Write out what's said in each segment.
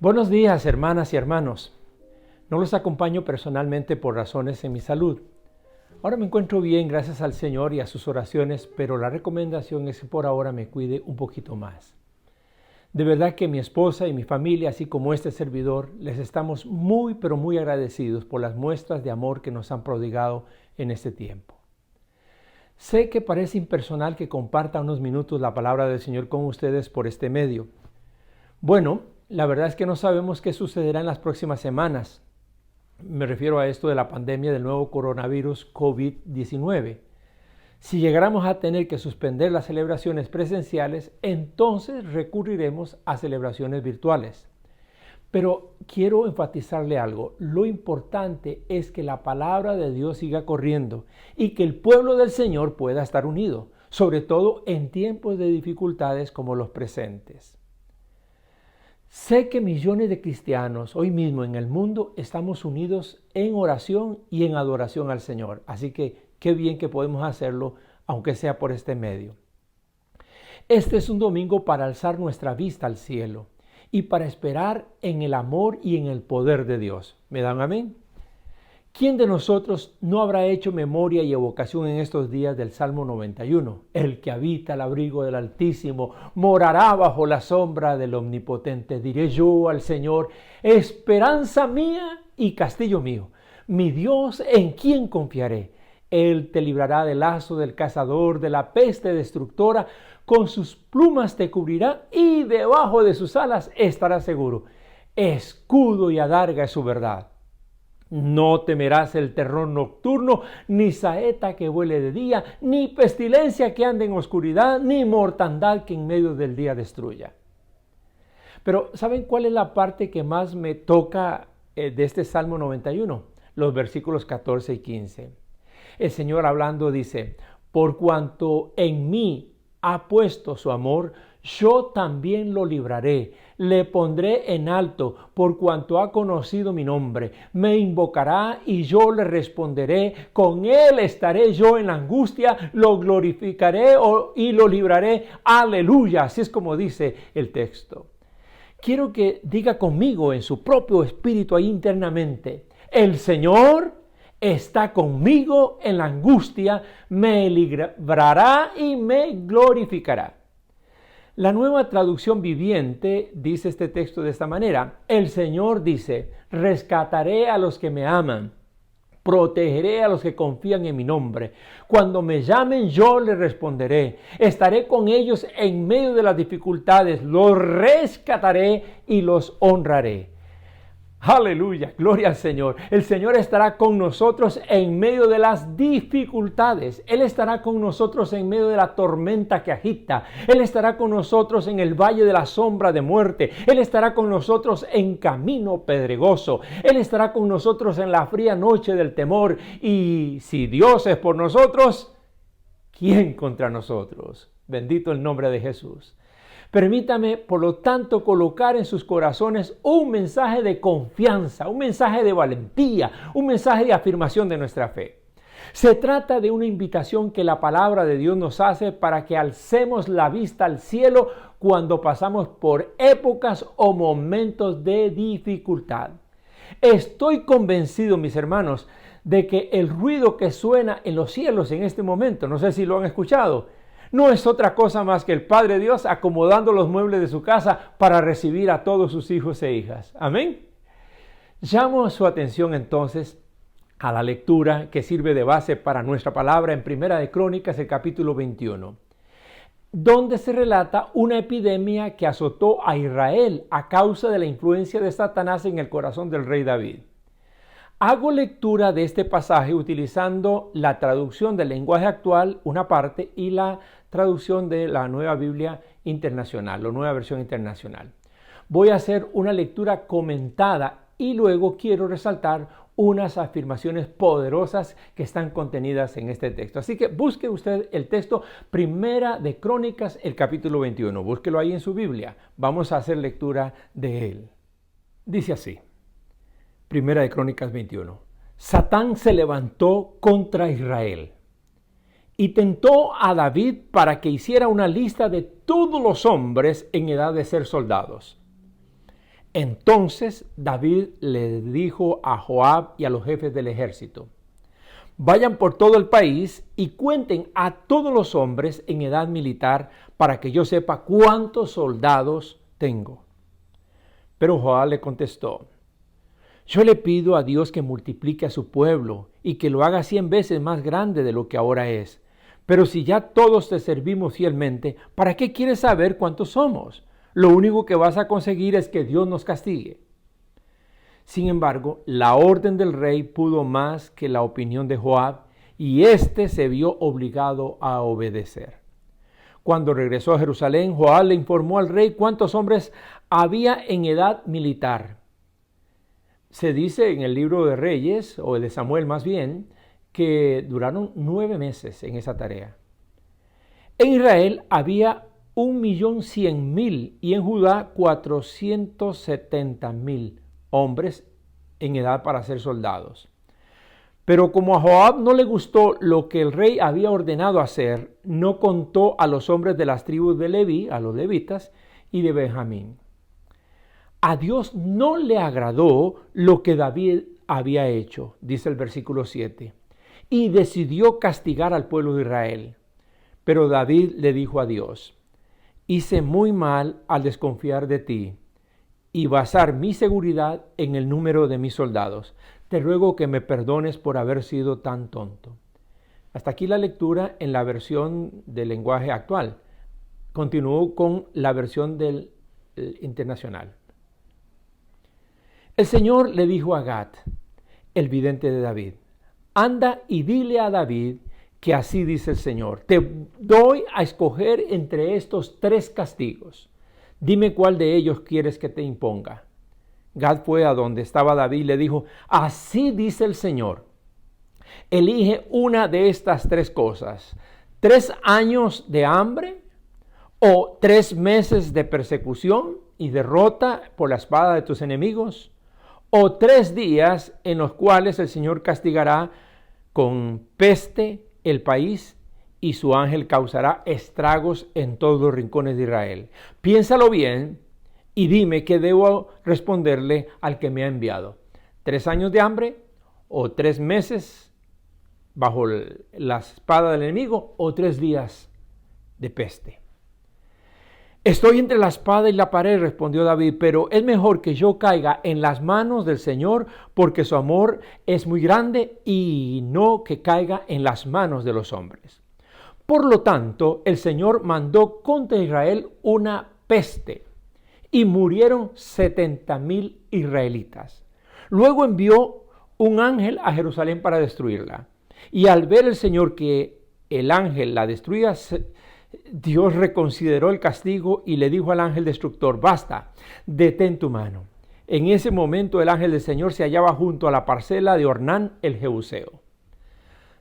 Buenos días, hermanas y hermanos. No los acompaño personalmente por razones en mi salud. Ahora me encuentro bien gracias al Señor y a sus oraciones, pero la recomendación es que por ahora me cuide un poquito más. De verdad que mi esposa y mi familia, así como este servidor, les estamos muy pero muy agradecidos por las muestras de amor que nos han prodigado en este tiempo. Sé que parece impersonal que comparta unos minutos la palabra del Señor con ustedes por este medio. Bueno, la verdad es que no sabemos qué sucederá en las próximas semanas. Me refiero a esto de la pandemia del nuevo coronavirus COVID-19. Si llegáramos a tener que suspender las celebraciones presenciales, entonces recurriremos a celebraciones virtuales. Pero quiero enfatizarle algo. Lo importante es que la palabra de Dios siga corriendo y que el pueblo del Señor pueda estar unido, sobre todo en tiempos de dificultades como los presentes. Sé que millones de cristianos hoy mismo en el mundo estamos unidos en oración y en adoración al Señor. Así que qué bien que podemos hacerlo, aunque sea por este medio. Este es un domingo para alzar nuestra vista al cielo y para esperar en el amor y en el poder de Dios. ¿Me dan amén? ¿Quién de nosotros no habrá hecho memoria y evocación en estos días del Salmo 91? El que habita al abrigo del Altísimo morará bajo la sombra del Omnipotente. Diré yo al Señor, esperanza mía y castillo mío, mi Dios en quien confiaré. Él te librará del lazo del cazador, de la peste destructora, con sus plumas te cubrirá y debajo de sus alas estarás seguro. Escudo y adarga es su verdad. No temerás el terror nocturno, ni saeta que vuele de día, ni pestilencia que ande en oscuridad, ni mortandad que en medio del día destruya. Pero ¿saben cuál es la parte que más me toca de este Salmo 91? Los versículos 14 y 15. El Señor hablando dice, por cuanto en mí ha puesto su amor, yo también lo libraré, le pondré en alto, por cuanto ha conocido mi nombre. Me invocará y yo le responderé, con él estaré yo en la angustia, lo glorificaré y lo libraré. Aleluya, así es como dice el texto. Quiero que diga conmigo en su propio espíritu ahí internamente, el Señor está conmigo en la angustia, me librará y me glorificará. La Nueva Traducción Viviente dice este texto de esta manera. El Señor dice, rescataré a los que me aman, protegeré a los que confían en mi nombre. Cuando me llamen yo les responderé. Estaré con ellos en medio de las dificultades, los rescataré y los honraré. Aleluya, gloria al Señor. El Señor estará con nosotros en medio de las dificultades. Él estará con nosotros en medio de la tormenta que agita. Él estará con nosotros en el valle de la sombra de muerte. Él estará con nosotros en camino pedregoso. Él estará con nosotros en la fría noche del temor. Y si Dios es por nosotros, ¿quién contra nosotros? Bendito el nombre de Jesús. Permítame, por lo tanto, colocar en sus corazones un mensaje de confianza, un mensaje de valentía, un mensaje de afirmación de nuestra fe. Se trata de una invitación que la palabra de Dios nos hace para que alcemos la vista al cielo cuando pasamos por épocas o momentos de dificultad. Estoy convencido, mis hermanos, de que el ruido que suena en los cielos en este momento, no sé si lo han escuchado, no es otra cosa más que el Padre Dios acomodando los muebles de su casa para recibir a todos sus hijos e hijas. Amén. Llamo su atención entonces a la lectura que sirve de base para nuestra palabra en Primera de Crónicas, el capítulo 21, donde se relata una epidemia que azotó a Israel a causa de la influencia de Satanás en el corazón del rey David. Hago lectura de este pasaje utilizando la traducción del lenguaje actual, una parte, y la traducción de la Nueva Biblia Internacional, la Nueva Versión Internacional. Voy a hacer una lectura comentada y luego quiero resaltar unas afirmaciones poderosas que están contenidas en este texto. Así que busque usted el texto Primera de Crónicas, el capítulo 21. Búsquelo ahí en su Biblia. Vamos a hacer lectura de él. Dice así. Primera de Crónicas 21. Satán se levantó contra Israel y tentó a David para que hiciera una lista de todos los hombres en edad de ser soldados. Entonces David le dijo a Joab y a los jefes del ejército: vayan por todo el país y cuenten a todos los hombres en edad militar para que yo sepa cuántos soldados tengo. Pero Joab le contestó: yo le pido a Dios que multiplique a su pueblo y que lo haga 100 veces más grande de lo que ahora es. Pero si ya todos te servimos fielmente, ¿para qué quieres saber cuántos somos? Lo único que vas a conseguir es que Dios nos castigue. Sin embargo, la orden del rey pudo más que la opinión de Joab, y éste se vio obligado a obedecer. Cuando regresó a Jerusalén, Joab le informó al rey cuántos hombres había en edad militar. Se dice en el libro de Reyes, o de Samuel más bien, que duraron 9 meses en esa tarea. En Israel había 1.100.000 y en Judá 470.000 hombres en edad para ser soldados. Pero como a Joab no le gustó lo que el rey había ordenado hacer, no contó a los hombres de las tribus de Leví, a los levitas, y de Benjamín. A Dios no le agradó lo que David había hecho, dice el versículo 7, y decidió castigar al pueblo de Israel. Pero David le dijo a Dios: hice muy mal al desconfiar de ti y basar mi seguridad en el número de mis soldados. Te ruego que me perdones por haber sido tan tonto. Hasta aquí la lectura en la versión del lenguaje actual. Continúo con la versión del internacional. El Señor le dijo a Gad, el vidente de David: anda y dile a David que así dice el Señor: te doy a escoger entre estos 3 castigos. Dime cuál de ellos quieres que te imponga. Gad fue a donde estaba David y le dijo: así dice el Señor, elige una de estas 3 cosas: 3 años de hambre, o 3 meses de persecución y derrota por la espada de tus enemigos, o 3 días en los cuales el Señor castigará con peste el país y su ángel causará estragos en todos los rincones de Israel. Piénsalo bien y dime qué debo responderle al que me ha enviado: 3 años de hambre, o 3 meses bajo la espada del enemigo, o 3 días de peste. Estoy entre la espada y la pared, respondió David, pero es mejor que yo caiga en las manos del Señor, porque su amor es muy grande, y no que caiga en las manos de los hombres. Por lo tanto, el Señor mandó contra Israel una peste, y murieron 70.000 israelitas. Luego envió un ángel a Jerusalén para destruirla. Y al ver el Señor que el ángel la destruía, Dios reconsideró el castigo y le dijo al ángel destructor: basta, detén tu mano. En ese momento el ángel del Señor se hallaba junto a la parcela de Ornán el Jebuseo.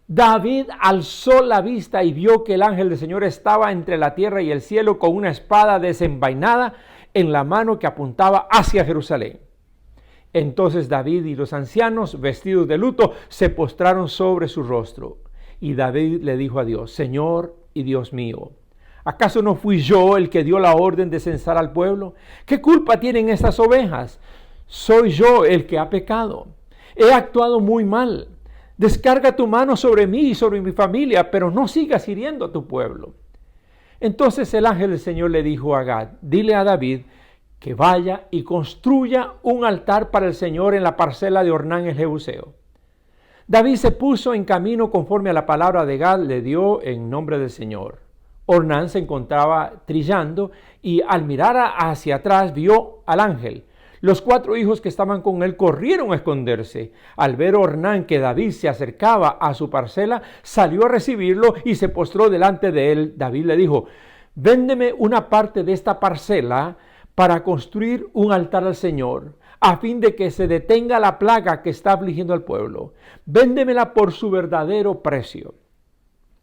David alzó la vista y vio que el ángel del Señor estaba entre la tierra y el cielo con una espada desenvainada en la mano que apuntaba hacia Jerusalén. Entonces David y los ancianos, vestidos de luto, se postraron sobre su rostro. Y David le dijo a Dios: Señor y Dios mío, ¿acaso no fui yo el que dio la orden de censar al pueblo? ¿Qué culpa tienen estas ovejas? Soy yo el que ha pecado. He actuado muy mal. Descarga tu mano sobre mí y sobre mi familia, pero no sigas hiriendo a tu pueblo. Entonces el ángel del Señor le dijo a Gad: dile a David que vaya y construya un altar para el Señor en la parcela de Ornán el Jebuseo. David se puso en camino conforme a la palabra de Gad le dio en nombre del Señor. Ornán se encontraba trillando y al mirar hacia atrás vio al ángel. Los 4 hijos que estaban con él corrieron a esconderse. Al ver Ornán que David se acercaba a su parcela, salió a recibirlo y se postró delante de él. David le dijo: véndeme una parte de esta parcela para construir un altar al Señor, a fin de que se detenga la plaga que está afligiendo al pueblo. Véndemela por su verdadero precio.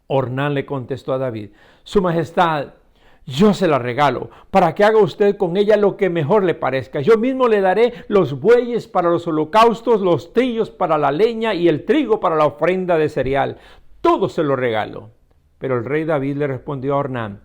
Ornán le contestó a David: Su Majestad, yo se la regalo, para que haga usted con ella lo que mejor le parezca. Yo mismo le daré los bueyes para los holocaustos, los trillos para la leña y el trigo para la ofrenda de cereal. Todo se lo regalo. Pero el rey David le respondió a Ornán: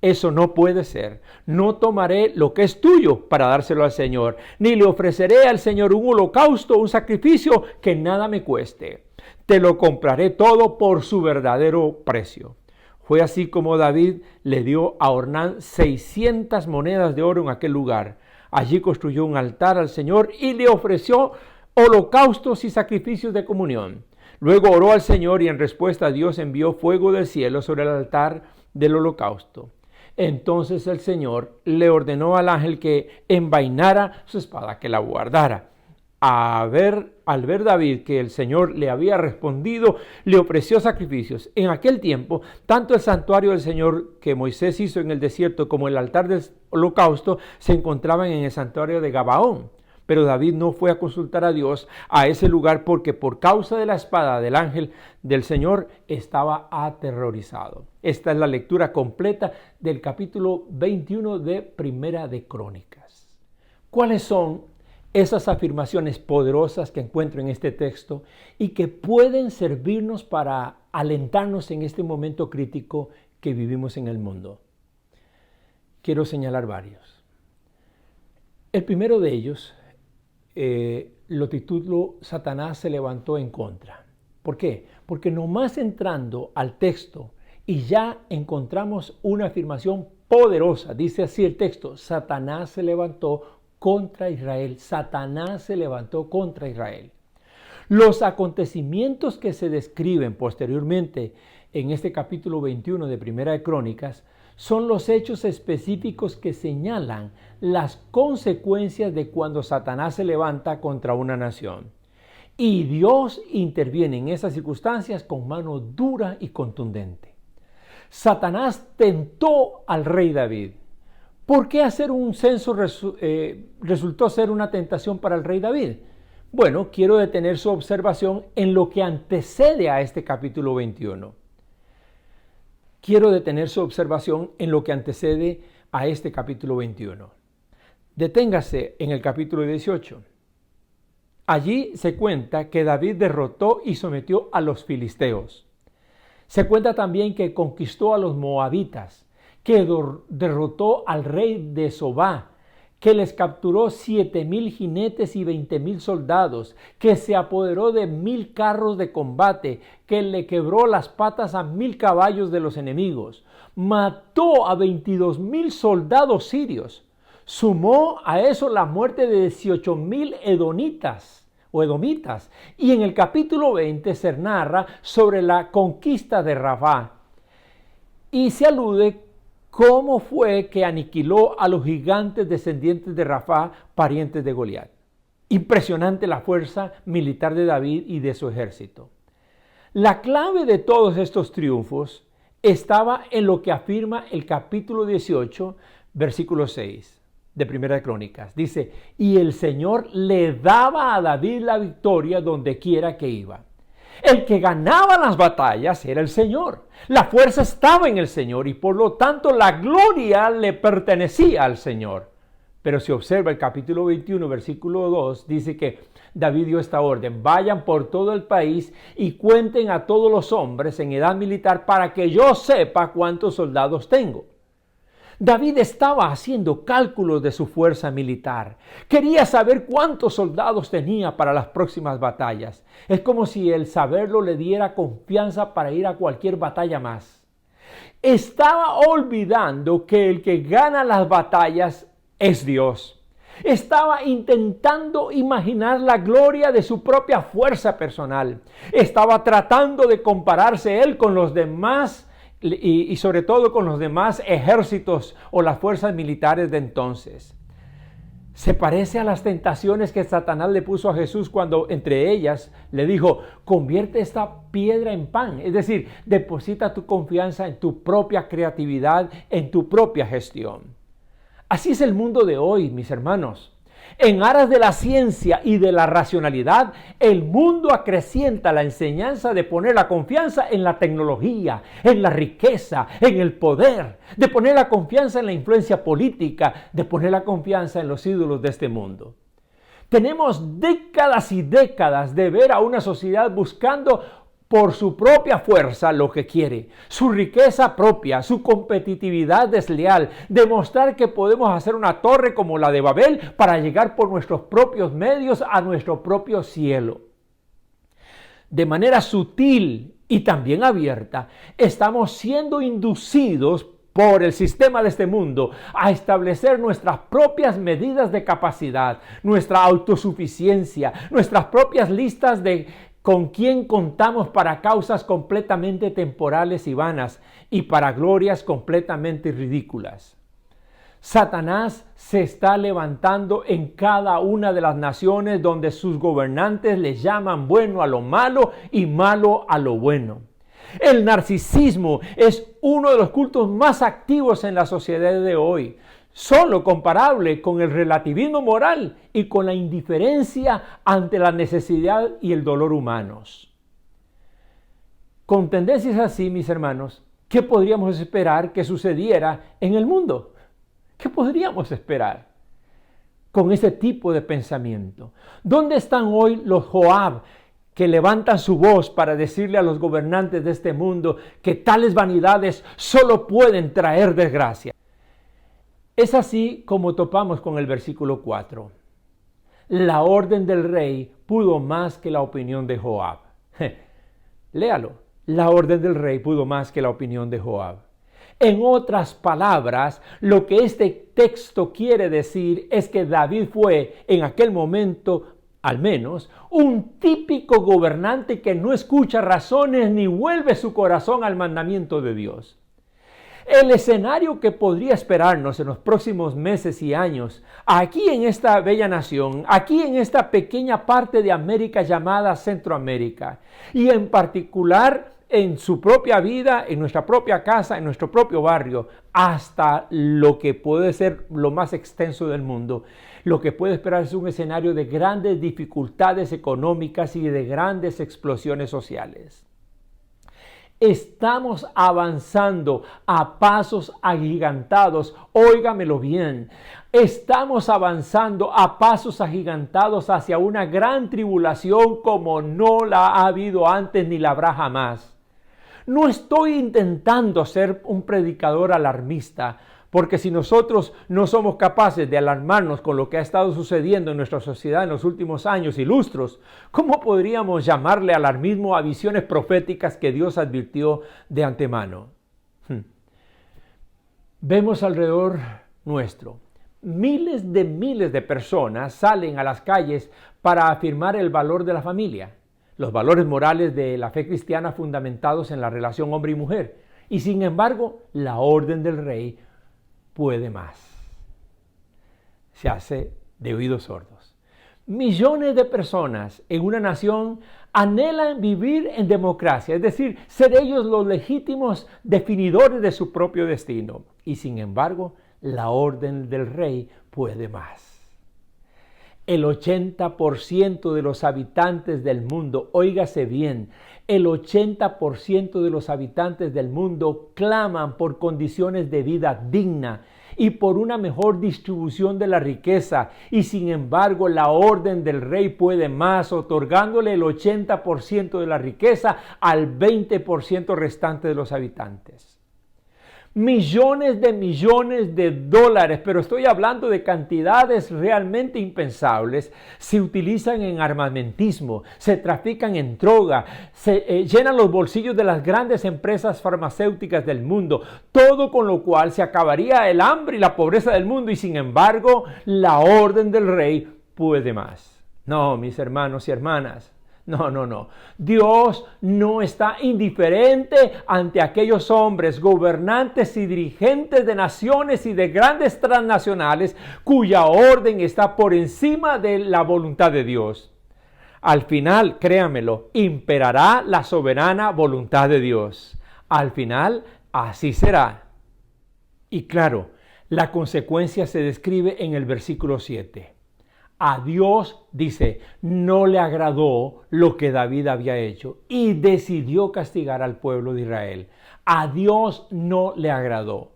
Eso no puede ser. No tomaré lo que es tuyo para dárselo al Señor, ni le ofreceré al Señor un holocausto, un sacrificio que nada me cueste. Te lo compraré todo por su verdadero precio. Fue así como David le dio a Ornán 600 monedas de oro en aquel lugar. Allí construyó un altar al Señor y le ofreció holocaustos y sacrificios de comunión. Luego oró al Señor y en respuesta Dios envió fuego del cielo sobre el altar del holocausto. Entonces el Señor le ordenó al ángel que envainara su espada, que la guardara. Al ver David que el Señor le había respondido, le ofreció sacrificios. En aquel tiempo, tanto el santuario del Señor que Moisés hizo en el desierto como el altar del holocausto se encontraban en el santuario de Gabaón. Pero David no fue a consultar a Dios a ese lugar porque por causa de la espada del ángel del Señor estaba aterrorizado. Esta es la lectura completa del capítulo 21 de Primera de Crónicas. ¿Cuáles son esas afirmaciones poderosas que encuentro en este texto y que pueden servirnos para alentarnos en este momento crítico que vivimos en el mundo? Quiero señalar varios. El primero de ellos lo titulo Satanás se levantó en contra. ¿Por qué? Porque nomás entrando al texto y ya encontramos una afirmación poderosa. Dice así el texto: Satanás se levantó contra Israel. Satanás se levantó contra Israel. Los acontecimientos que se describen posteriormente en este capítulo 21 de Primera de Crónicas son los hechos específicos que señalan las consecuencias de cuando Satanás se levanta contra una nación. Y Dios interviene en esas circunstancias con mano dura y contundente. Satanás tentó al rey David. ¿Por qué hacer un censo resultó ser una tentación para el rey David? Bueno, quiero detener su observación en lo que antecede a este capítulo 21. Quiero detener su observación en lo que antecede a este capítulo 21. Deténgase en el capítulo 18. Allí se cuenta que David derrotó y sometió a los filisteos. Se cuenta también que conquistó a los moabitas, que derrotó al rey de Sobá, que les capturó 7,000 jinetes y 20,000 soldados, que se apoderó de 1,000 carros de combate, que le quebró las patas a 1,000 caballos de los enemigos, mató a 22,000 soldados sirios, sumó a eso la muerte de 18,000 edomitas, y en el capítulo 20 se narra sobre la conquista de Rabá, y se alude cómo fue que aniquiló a los gigantes descendientes de Rabá, parientes de Goliat. Impresionante la fuerza militar de David y de su ejército. La clave de todos estos triunfos estaba en lo que afirma el capítulo 18, versículo 6 de Primera de Crónicas. Dice: y el Señor le daba a David la victoria donde quiera que iba. El que ganaba las batallas era el Señor. La fuerza estaba en el Señor y por lo tanto la gloria le pertenecía al Señor. Pero si observa el capítulo 21, versículo 2, dice que David dio esta orden: vayan por todo el país y cuenten a todos los hombres en edad militar para que yo sepa cuántos soldados tengo. David estaba haciendo cálculos de su fuerza militar. Quería saber cuántos soldados tenía para las próximas batallas. Es como si el saberlo le diera confianza para ir a cualquier batalla más. Estaba olvidando que el que gana las batallas es Dios. Estaba intentando imaginar la gloria de su propia fuerza personal. Estaba tratando de compararse él con los demás y sobre todo con los demás ejércitos o las fuerzas militares de entonces. Se parece a las tentaciones que Satanás le puso a Jesús cuando entre ellas le dijo: convierte esta piedra en pan. Es decir, deposita tu confianza en tu propia creatividad, en tu propia gestión. Así es el mundo de hoy, mis hermanos. En aras de la ciencia y de la racionalidad, el mundo acrecienta la enseñanza de poner la confianza en la tecnología, en la riqueza, en el poder, de poner la confianza en la influencia política, de poner la confianza en los ídolos de este mundo. Tenemos décadas y décadas de ver a una sociedad buscando por su propia fuerza lo que quiere, su riqueza propia, su competitividad desleal, demostrar que podemos hacer una torre como la de Babel para llegar por nuestros propios medios a nuestro propio cielo. De manera sutil y también abierta, estamos siendo inducidos por el sistema de este mundo a establecer nuestras propias medidas de capacidad, nuestra autosuficiencia, nuestras propias listas de con quién contamos para causas completamente temporales y vanas y para glorias completamente ridículas. Satanás se está levantando en cada una de las naciones donde sus gobernantes le llaman bueno a lo malo y malo a lo bueno. El narcisismo es uno de los cultos más activos en la sociedad de hoy, solo comparable con el relativismo moral y con la indiferencia ante la necesidad y el dolor humanos. Con tendencias así, mis hermanos, ¿qué podríamos esperar que sucediera en el mundo? ¿Qué podríamos esperar con ese tipo de pensamiento? ¿Dónde están hoy los Joab que levantan su voz para decirle a los gobernantes de este mundo que tales vanidades solo pueden traer desgracia? Es así como topamos con el versículo 4. La orden del rey pudo más que la opinión de Joab. Léalo. La orden del rey pudo más que la opinión de Joab. En otras palabras, lo que este texto quiere decir es que David fue, en aquel momento, al menos, un típico gobernante que no escucha razones ni vuelve su corazón al mandamiento de Dios. El escenario que podría esperarnos en los próximos meses y años, aquí en esta bella nación, aquí en esta pequeña parte de América llamada Centroamérica, y en particular en su propia vida, en nuestra propia casa, en nuestro propio barrio, hasta lo que puede ser lo más extenso del mundo. Lo que puede esperar es un escenario de grandes dificultades económicas y de grandes explosiones sociales. Estamos avanzando a pasos agigantados, óigamelo bien, estamos avanzando a pasos agigantados hacia una gran tribulación como no la ha habido antes ni la habrá jamás. No estoy intentando ser un predicador alarmista, porque si nosotros no somos capaces de alarmarnos con lo que ha estado sucediendo en nuestra sociedad en los últimos años y lustros, ¿cómo podríamos llamarle alarmismo a visiones proféticas que Dios advirtió de antemano? Vemos alrededor nuestro. Miles de personas salen a las calles para afirmar el valor de la familia, los valores morales de la fe cristiana fundamentados en la relación hombre y mujer. Y sin embargo, la orden del rey puede más. Se hace de oídos sordos. Millones de personas en una nación anhelan vivir en democracia, es decir, ser ellos los legítimos definidores de su propio destino. Y sin embargo, la orden del rey puede más. El 80% de los habitantes del mundo, óigase bien, el 80% de los habitantes del mundo claman por condiciones de vida digna y por una mejor distribución de la riqueza. Y sin embargo, la orden del rey puede más, otorgándole el 80% de la riqueza al 20% restante de los habitantes. Millones de dólares, pero estoy hablando de cantidades realmente impensables, se utilizan en armamentismo, se trafican en droga, se llenan los bolsillos de las grandes empresas farmacéuticas del mundo, todo con lo cual se acabaría el hambre y la pobreza del mundo, y sin embargo, la orden del rey puede más. No, mis hermanos y hermanas. No. Dios no está indiferente ante aquellos hombres, gobernantes y dirigentes de naciones y de grandes transnacionales cuya orden está por encima de la voluntad de Dios. Al final, créamelo, imperará la soberana voluntad de Dios. Al final, así será. Y claro, la consecuencia se describe en el versículo 7. A Dios, dice, no le agradó lo que David había hecho y decidió castigar al pueblo de Israel. A Dios no le agradó.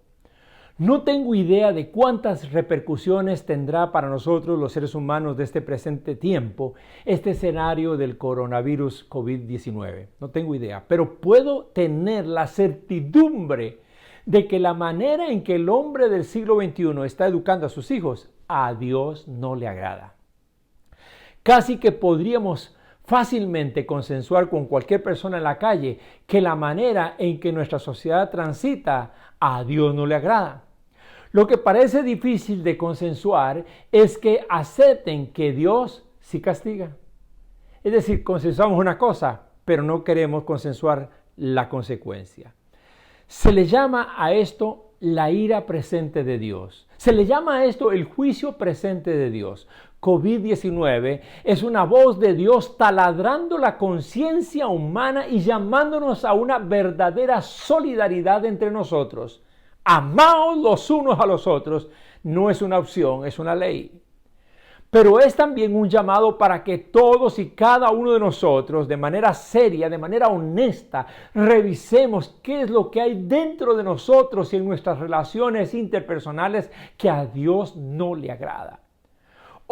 No tengo idea de cuántas repercusiones tendrá para nosotros los seres humanos de este presente tiempo este escenario del coronavirus COVID-19. No tengo idea, pero puedo tener la certidumbre de que la manera en que el hombre del siglo XXI está educando a sus hijos, a Dios no le agrada. Casi que podríamos fácilmente consensuar con cualquier persona en la calle que la manera en que nuestra sociedad transita a Dios no le agrada. Lo que parece difícil de consensuar es que acepten que Dios sí castiga. Es decir, consensuamos una cosa, pero no queremos consensuar la consecuencia. Se le llama a esto la ira presente de Dios. Se le llama a esto el juicio presente de Dios. COVID-19 es una voz de Dios taladrando la conciencia humana y llamándonos a una verdadera solidaridad entre nosotros. Amaos los unos a los otros no es una opción, es una ley. Pero es también un llamado para que todos y cada uno de nosotros, de manera seria, de manera honesta, revisemos qué es lo que hay dentro de nosotros y en nuestras relaciones interpersonales que a Dios no le agrada.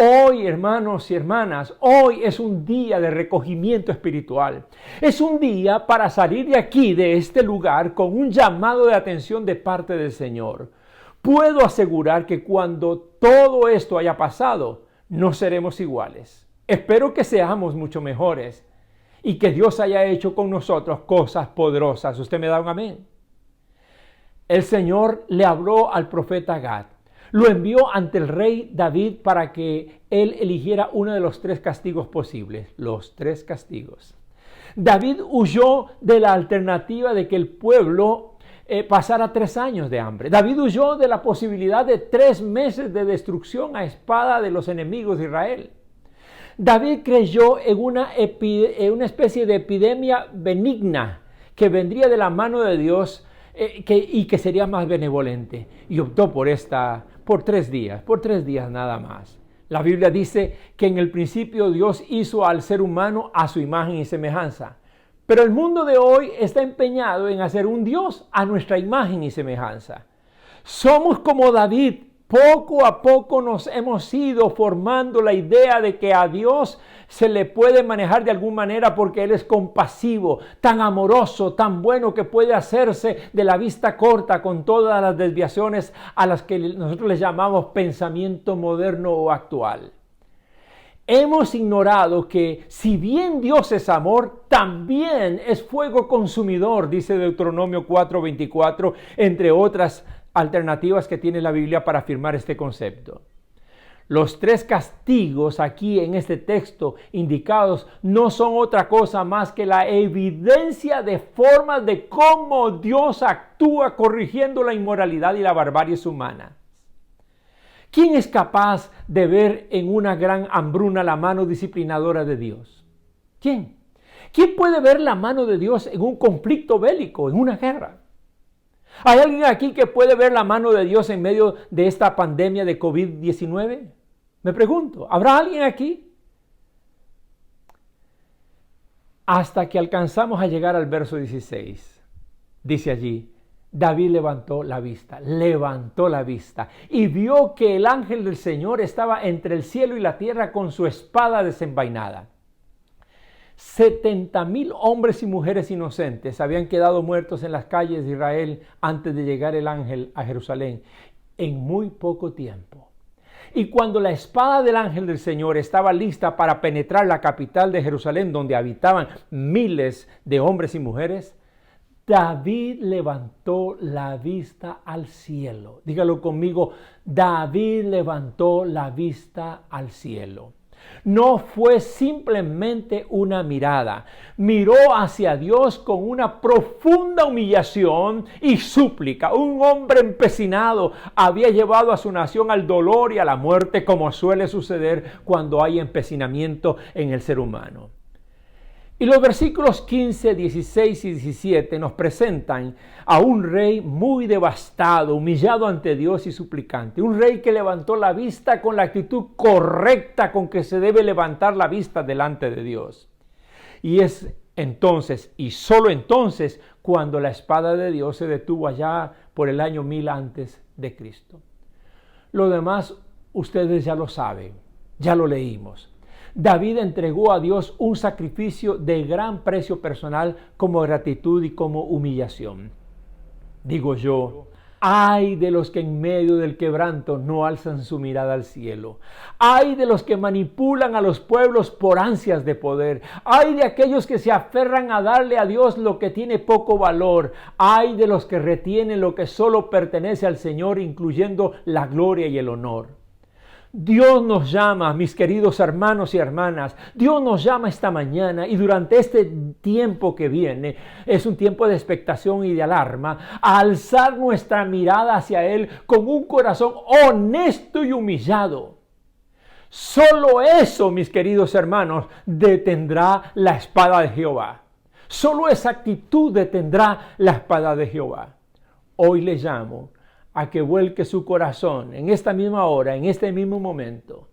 Hoy, hermanos y hermanas, hoy es un día de recogimiento espiritual. Es un día para salir de aquí, de este lugar, con un llamado de atención de parte del Señor. Puedo asegurar que cuando todo esto haya pasado, no seremos iguales. Espero que seamos mucho mejores y que Dios haya hecho con nosotros cosas poderosas. ¿Usted me da un amén? El Señor le habló al profeta Gad. Lo envió ante el rey David para que él eligiera uno de los 3 castigos posibles. Los 3 castigos. David huyó de la alternativa de que el pueblo pasara 3 años de hambre. David huyó de la posibilidad de 3 meses de destrucción a espada de los enemigos de Israel. David creyó en una especie de epidemia benigna que vendría de la mano de Dios y que sería más benevolente. Y optó por 3 días nada más. La Biblia dice que en el principio Dios hizo al ser humano a su imagen y semejanza. Pero el mundo de hoy está empeñado en hacer un Dios a nuestra imagen y semejanza. Somos como David. Poco a poco nos hemos ido formando la idea de que a Dios se le puede manejar de alguna manera porque Él es compasivo, tan amoroso, tan bueno que puede hacerse de la vista corta con todas las desviaciones a las que nosotros les llamamos pensamiento moderno o actual. Hemos ignorado que si bien Dios es amor, también es fuego consumidor, dice Deuteronomio 4:24, entre otras alternativas que tiene la Biblia para afirmar este concepto. Los 3 castigos aquí en este texto indicados no son otra cosa más que la evidencia de formas de cómo Dios actúa corrigiendo la inmoralidad y la barbarie humana. ¿Quién es capaz de ver en una gran hambruna la mano disciplinadora de Dios? ¿Quién? ¿Quién puede ver la mano de Dios en un conflicto bélico, en una guerra? ¿Hay alguien aquí que puede ver la mano de Dios en medio de esta pandemia de COVID-19? Me pregunto, ¿habrá alguien aquí? Hasta que alcanzamos a llegar al verso 16. Dice allí, David levantó la vista y vio que el ángel del Señor estaba entre el cielo y la tierra con su espada desenvainada. 70,000 hombres y mujeres inocentes habían quedado muertos en las calles de Israel antes de llegar el ángel a Jerusalén en muy poco tiempo. Y cuando la espada del ángel del Señor estaba lista para penetrar la capital de Jerusalén, donde habitaban miles de hombres y mujeres, David levantó la vista al cielo. Dígalo conmigo, David levantó la vista al cielo. No fue simplemente una mirada. Miró hacia Dios con una profunda humillación y súplica. Un hombre empecinado había llevado a su nación al dolor y a la muerte, como suele suceder cuando hay empecinamiento en el ser humano. Y los versículos 15, 16 y 17 nos presentan a un rey muy devastado, humillado ante Dios y suplicante. Un rey que levantó la vista con la actitud correcta con que se debe levantar la vista delante de Dios. Y es entonces, y solo entonces, cuando la espada de Dios se detuvo allá por el año 1000 antes de Cristo. Lo demás ustedes ya lo saben, ya lo leímos. David entregó a Dios un sacrificio de gran precio personal como gratitud y como humillación. Digo yo, ay de los que en medio del quebranto no alzan su mirada al cielo. Ay de los que manipulan a los pueblos por ansias de poder. Ay de aquellos que se aferran a darle a Dios lo que tiene poco valor. Ay de los que retienen lo que solo pertenece al Señor, incluyendo la gloria y el honor. Dios nos llama, mis queridos hermanos y hermanas, Dios nos llama esta mañana y durante este tiempo que viene, es un tiempo de expectación y de alarma, a alzar nuestra mirada hacia Él con un corazón honesto y humillado. Solo eso, mis queridos hermanos, detendrá la espada de Jehová. Solo esa actitud detendrá la espada de Jehová. Hoy le llamo a que vuelque su corazón en esta misma hora, en este mismo momento,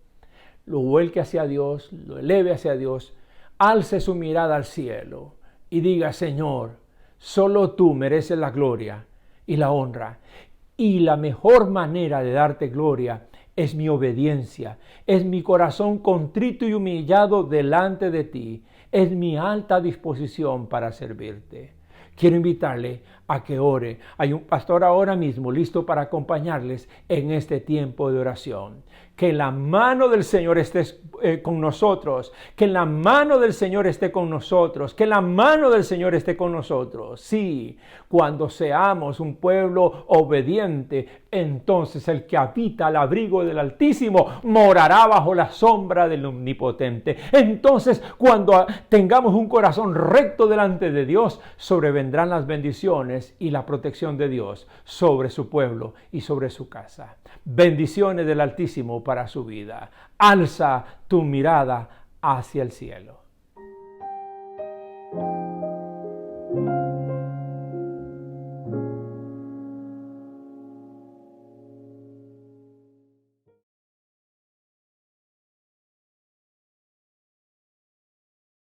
lo vuelque hacia Dios, lo eleve hacia Dios, alce su mirada al cielo y diga: Señor, solo tú mereces la gloria y la honra, y la mejor manera de darte gloria es mi obediencia, es mi corazón contrito y humillado delante de ti, es mi alta disposición para servirte. Quiero invitarle a que ore. Hay un pastor ahora mismo listo para acompañarles en este tiempo de oración. Que la mano del Señor esté con nosotros. Que la mano del Señor esté con nosotros. Que la mano del Señor esté con nosotros. Sí, cuando seamos un pueblo obediente, entonces el que habita al abrigo del Altísimo morará bajo la sombra del Omnipotente. Entonces, cuando tengamos un corazón recto delante de Dios, sobrevendrán las bendiciones y la protección de Dios sobre su pueblo y sobre su casa. Bendiciones del Altísimo para su vida. Alza tu mirada hacia el cielo.